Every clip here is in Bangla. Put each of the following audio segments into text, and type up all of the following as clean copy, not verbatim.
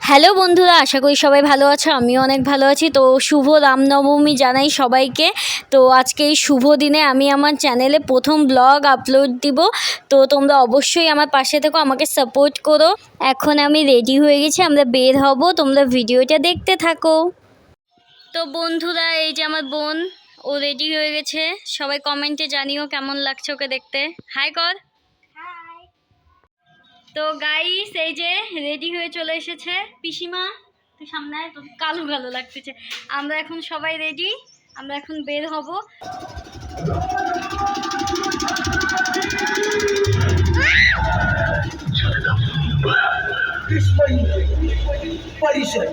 হ্যালো বন্ধুরা, আশা করি সবাই ভালো আছো। আমিও অনেক ভালো আছি। তো শুভ রামনবমী জানাই সবাইকে। তো আজকে এই শুভ দিনে আমি আমার চ্যানেলে প্রথম ব্লগ আপলোড দিব। তো তোমরা অবশ্যই আমার পাশে থেকো, আমাকে সাপোর্ট করো। এখন আমি রেডি হয়ে গেছি, আমরা বের হব, তোমরা ভিডিওটা দেখতে থাকো। তো বন্ধুরা, এই যে আমার বোন, ও রেডি হয়ে গেছে। সবাই কমেন্টে জানিও কেমন লাগছে ওকে দেখতে। হাই কর। তো গাইস, এই যে রেডি হয়ে চলে এসেছে পিসিমা। তুই সামনে আয়, তোর কালো কালো লাগতেছে। আমরা এখন সবাই রেডি, আমরা এখন বের হব। परिषद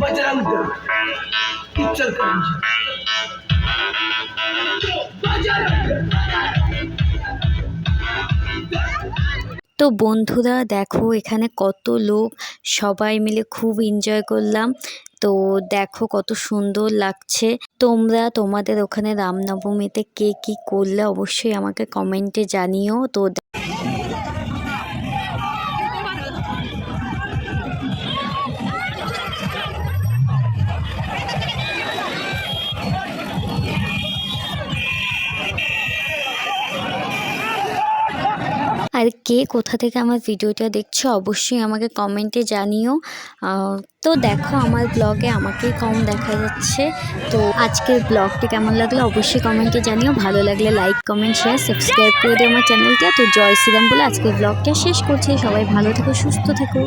बजरंग दल इचलकरंजी তো বন্ধুরা দেখো, এখানে কত লোক, সবাই মিলে খুব এনজয় করলাম। তো দেখো কত সুন্দর লাগছে। তোমরা তোমাদের ওখানে রামনবমীতে কে কী করলে অবশ্যই আমাকে কমেন্টে জানিও। তো আর কে কোথা থেকে আমার ভিডিওটা দেখছো অবশ্যই আমাকে কমেন্টে জানিও। তো দেখো, আমার ব্লগে আমাকেই কম দেখা যাচ্ছে। তো আজকের ব্লগটি কেমন লাগলো অবশ্যই কমেন্টে জানিও। ভালো লাগলে লাইক, কমেন্ট, শেয়ার, সাবস্ক্রাইব করে দিও আমার চ্যানেলটা। তো জয় শ্রীরাম বলে আজকের ব্লগটা শেষ করছি। সবাই ভালো থেকো, সুস্থ থেকো।